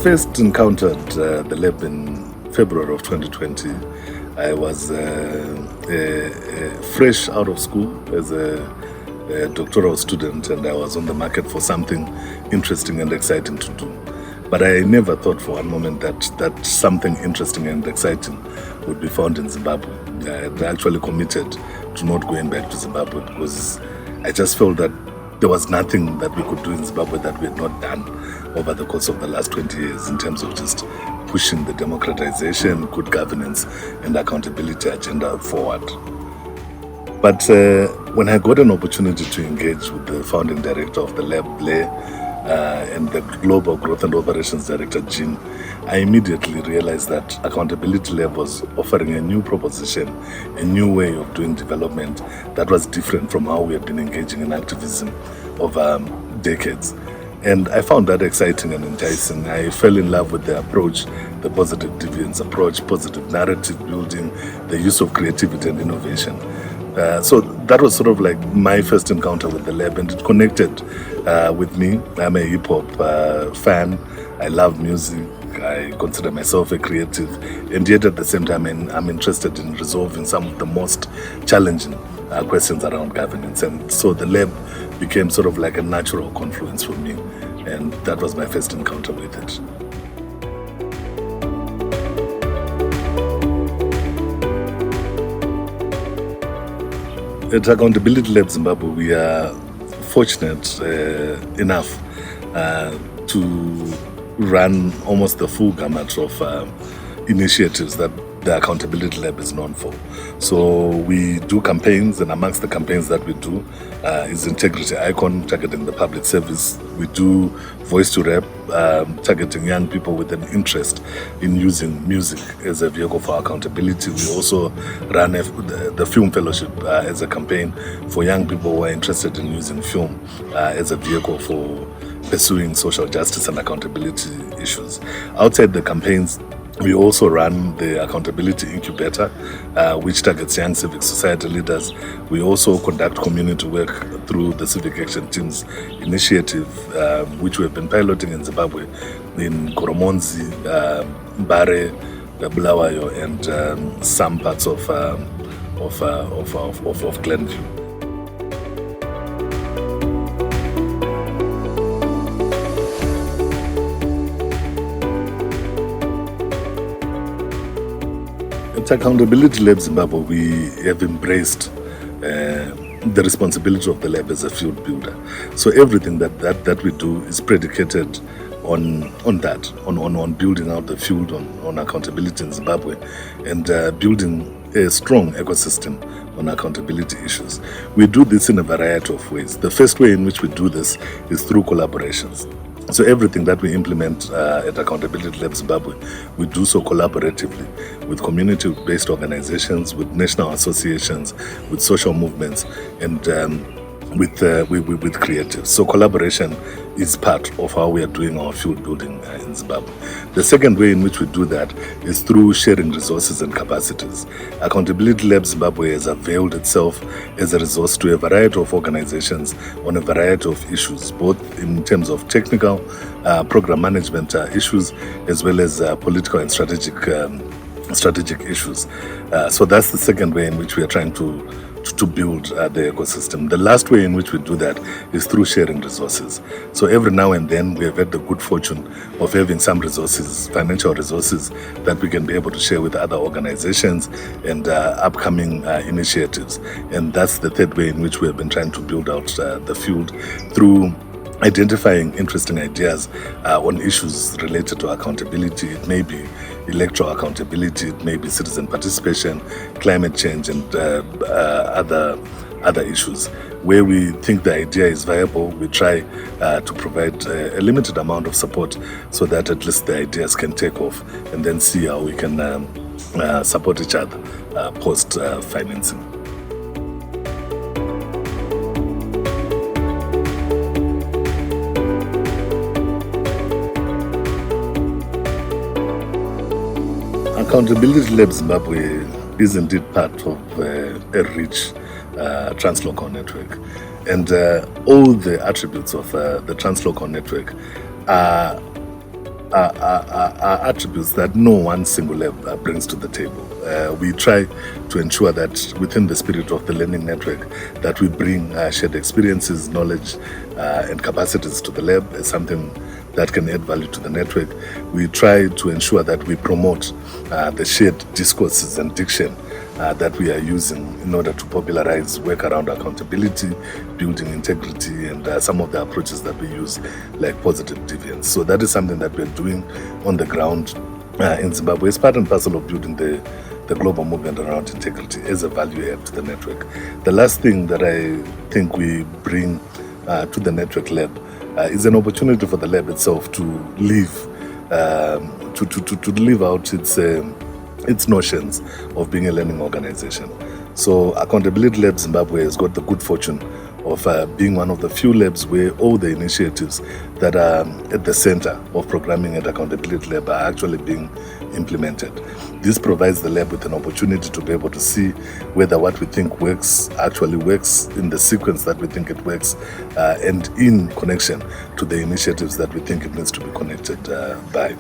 first encountered the lab in February of 2020. I was fresh out of school as a doctoral student, and I was on the market for something interesting and exciting to do. But I never thought for one moment that something interesting and exciting would be found in Zimbabwe. I had actually committed to not going back to Zimbabwe because I just felt that there was nothing that we could do in Zimbabwe that we had not done over the course of the last 20 years in terms of just pushing the democratization, good governance, and accountability agenda forward. But when I got an opportunity to engage with the founding director of the lab, Blair, and the Global Growth and Operations Director, Jean, I immediately realized that Accountability Lab was offering a new proposition, a new way of doing development that was different from how we had been engaging in activism over decades. And I found that exciting and enticing. I fell in love with the approach, the positive deviance approach, positive narrative building, the use of creativity and innovation. So that was sort of like my first encounter with the lab, and it connected with me. I'm a hip-hop fan. I love music. I consider myself a creative, and yet at the same time I'm interested in resolving some of the most challenging questions around governance. And so the lab became sort of like a natural confluence for me, and that was my first encounter with it. At Accountability Lab Zimbabwe, we are fortunate enough to run almost the full gamut of initiatives that the Accountability Lab is known for. So we do campaigns, and amongst the campaigns that we do is Integrity Icon, targeting the public service. We do Voice to Rap, targeting young people with an interest in using music as a vehicle for accountability. We also run the Film Fellowship as a campaign for young people who are interested in using film as a vehicle for pursuing social justice and accountability issues. Outside the campaigns, we also run the Accountability Incubator, which targets young civic society leaders. We also conduct community work through the Civic Action Teams initiative, which we have been piloting in Zimbabwe, in Koromonzi, Mbare, Bulawayo, and some parts of Glenview. At Accountability Lab Zimbabwe, we have embraced the responsibility of the lab as a field builder. So everything that we do is predicated on building out the field on accountability in Zimbabwe, and building a strong ecosystem on accountability issues. We do this in a variety of ways. The first way in which we do this is through collaborations. So everything that we implement at Accountability Lab Zimbabwe, we do so collaboratively with community-based organizations, with national associations, with social movements, and with creatives. So collaboration is part of how we are doing our field building in Zimbabwe. The second way in which we do that is through sharing resources and capacities. Accountability Lab Zimbabwe has availed itself as a resource to a variety of organizations on a variety of issues, both in terms of technical, program management issues, as well as political and strategic issues. So that's the second way in which we are trying to build the ecosystem. The last way in which we do that is through sharing resources. So every now and then we have had the good fortune of having some resources, financial resources, that we can be able to share with other organizations and upcoming initiatives. And that's the third way in which we have been trying to build out the field, through identifying interesting ideas on issues related to accountability. It may be electoral accountability, it may be citizen participation, climate change, and other issues. Where we think the idea is viable, we try to provide a limited amount of support so that at least the ideas can take off, and then see how we can support each other post financing. Accountability Lab Zimbabwe is indeed part of a rich translocal network, and all the attributes of the translocal network are are attributes that no one single lab brings to the table. We try to ensure that within the spirit of the learning network, that we bring shared experiences, knowledge, and capacities to the lab as something that can add value to the network. We try to ensure that we promote the shared discourses and diction that we are using in order to popularize work around accountability, building integrity, and some of the approaches that we use, like positive deviance. So that is something that we're doing on the ground in Zimbabwe. It's part and parcel of building the global movement around integrity as a value add to the network. The last thing that I think we bring to the network lab is an opportunity for the lab itself to live to live out its notions of being a learning organization. So Accountability Lab Zimbabwe has got the good fortune of being one of the few labs where all the initiatives that are at the center of programming at Accountability Lab are actually being implemented. This provides the lab with an opportunity to be able to see whether what we think works actually works in the sequence that we think it works, and in connection to the initiatives that we think it needs to be connected by.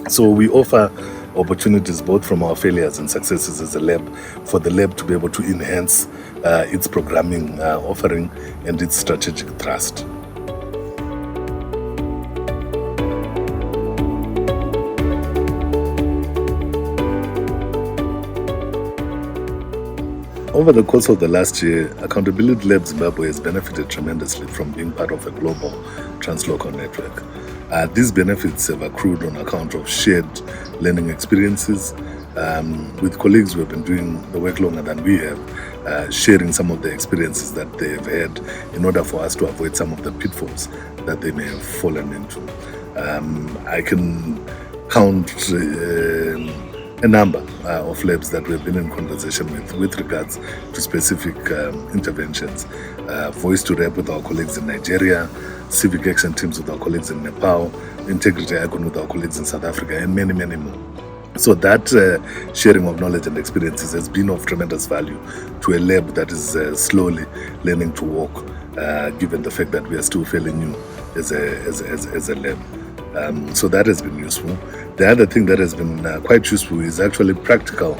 So we offer opportunities both from our failures and successes as a lab for the lab to be able to enhance its programming offering and its strategic thrust. Over the course of the last year, Accountability Lab Zimbabwe has benefited tremendously from being part of a global translocal network. These benefits have accrued on account of shared learning experiences with colleagues who have been doing the work longer than we have, sharing some of the experiences that they have had in order for us to avoid some of the pitfalls that they may have fallen into. I can count a number of labs that we've been in conversation with regards to specific interventions. Voice to Rep with our colleagues in Nigeria, civic action teams with our colleagues in Nepal, integrity icon with our colleagues in South Africa, and many, many more. So that sharing of knowledge and experiences has been of tremendous value to a lab that is slowly learning to walk, given the fact that we are still fairly new as a lab. So that has been useful. The other thing that has been quite useful is actually practical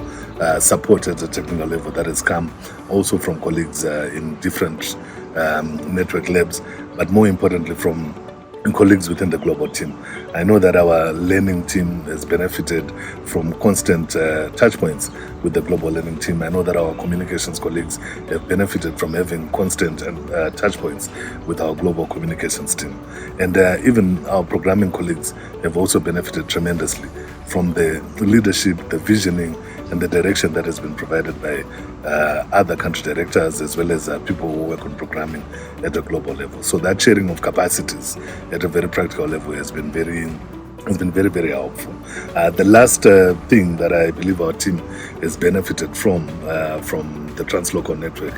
support at a technical level that has come also from colleagues in different network labs, but more importantly from colleagues within the global team. I know that our learning team has benefited from constant touch points with the global learning team. I know that our communications colleagues have benefited from having constant touch points with our global communications team. And even our programming colleagues have also benefited tremendously from the leadership, the visioning, and the direction that has been provided by other country directors, as well as people who work on programming at a global level. So that sharing of capacities at a very practical level has been very, very helpful. The last thing that I believe our team has benefited from the translocal network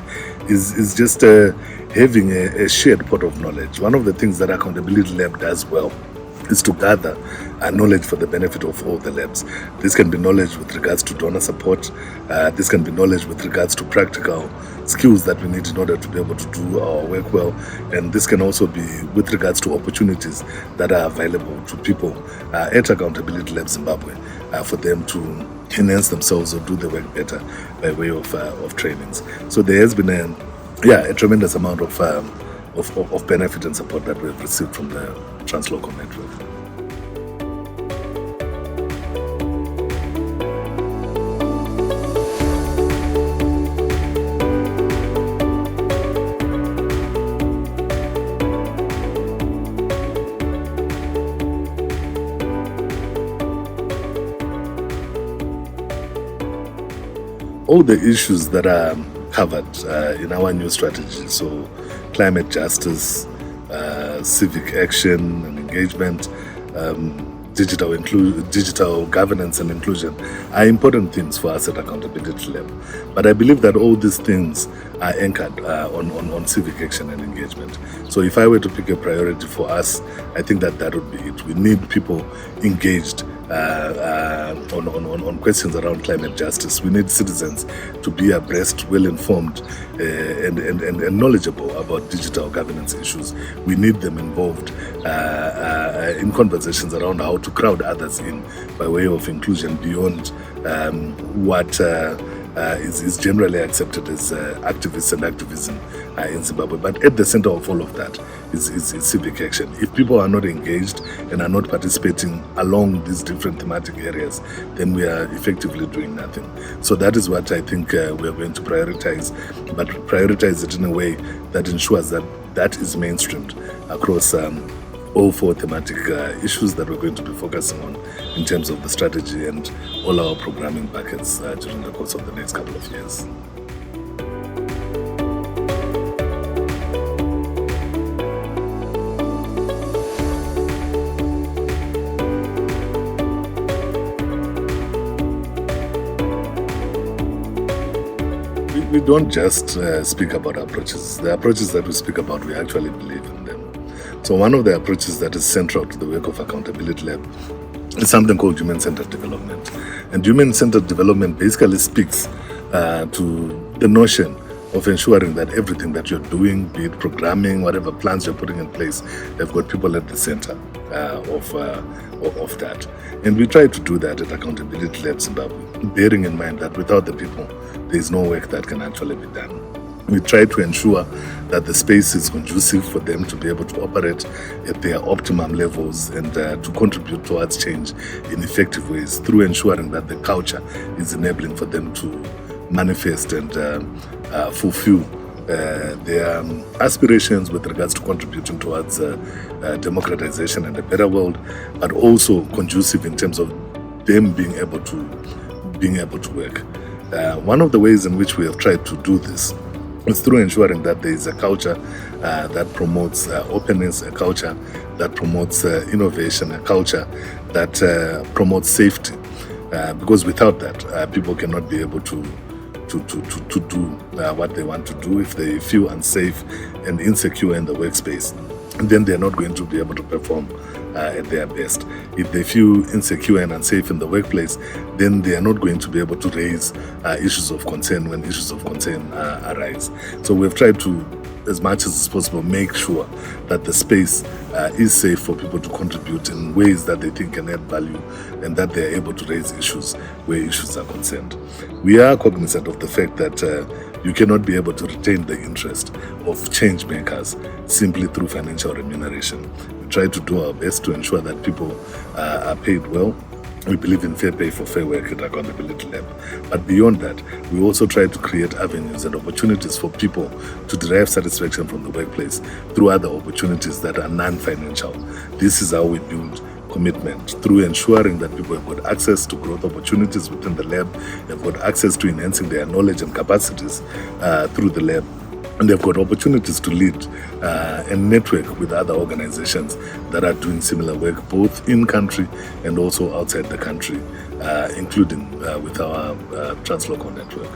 is just having a shared pot of knowledge. One of the things that Accountability Lab does well is to gather knowledge for the benefit of all the labs. This can be knowledge with regards to donor support. This can be knowledge with regards to practical skills that we need in order to be able to do our work well. And this can also be with regards to opportunities that are available to people at Accountability Lab Zimbabwe for them to enhance themselves or do the work better by way of trainings. So there has been a tremendous amount of benefit and support that we've received from the translocal network. All the issues that are covered in our new strategy, so climate justice, civic action and engagement, digital governance and inclusion are important things for us at Accountability Lab. But I believe that all these things are anchored on civic action and engagement. So if I were to pick a priority for us, I think that would be it. We need people engaged on questions around climate justice. We need citizens to be abreast, well-informed, and knowledgeable about digital governance issues. We need them involved in conversations around how to crowd others in by way of inclusion beyond what is generally accepted as activists and activism in Zimbabwe. But at the center of all of that is civic action. If people are not engaged and are not participating along these different thematic areas, then we are effectively doing nothing. So that is what I think we are going to prioritize, but prioritize it in a way that ensures that that is mainstreamed across all four thematic issues that we're going to be focusing on in terms of the strategy and all our programming buckets during the course of the next couple of years. We don't just speak about approaches. The approaches that we speak about, we actually believe in them. So one of the approaches that is central to the work of Accountability Lab is something called human-centered development. And human-centered development basically speaks to the notion of ensuring that everything that you're doing, be it programming, whatever plans you're putting in place, they've got people at the center of that. And we try to do that at Accountability Lab Zimbabwe, bearing in mind that without the people, there is no work that can actually be done. We try to ensure that the space is conducive for them to be able to operate at their optimum levels and to contribute towards change in effective ways through ensuring that the culture is enabling for them to manifest and fulfill their aspirations with regards to contributing towards democratization and a better world, but also conducive in terms of them being able to work. One of the ways in which we have tried to do this is through ensuring that there is a culture that promotes openness, a culture that promotes innovation, a culture that promotes safety. Because without that, people cannot be able to do what they want to do. If they feel unsafe and insecure in the workspace, then they're not going to be able to perform at their best. If they feel insecure and unsafe in the workplace, then they are not going to be able to raise issues of concern when issues of concern arise. So we've tried to, as much as is possible, make sure that the space is safe for people to contribute in ways that they think can add value and that they are able to raise issues where issues are concerned. We are cognizant of the fact that you cannot be able to retain the interest of change makers simply through financial remuneration. We try to do our best to ensure that people are paid well. We believe in fair pay for fair work at Accountability Lab. But beyond that, we also try to create avenues and opportunities for people to derive satisfaction from the workplace through other opportunities that are non-financial. This is how we build commitment, through ensuring that people have got access to growth opportunities within the lab, they've got access to enhancing their knowledge and capacities through the lab, and they've got opportunities to lead and network with other organizations that are doing similar work, both in country and also outside the country, including with our translocal network.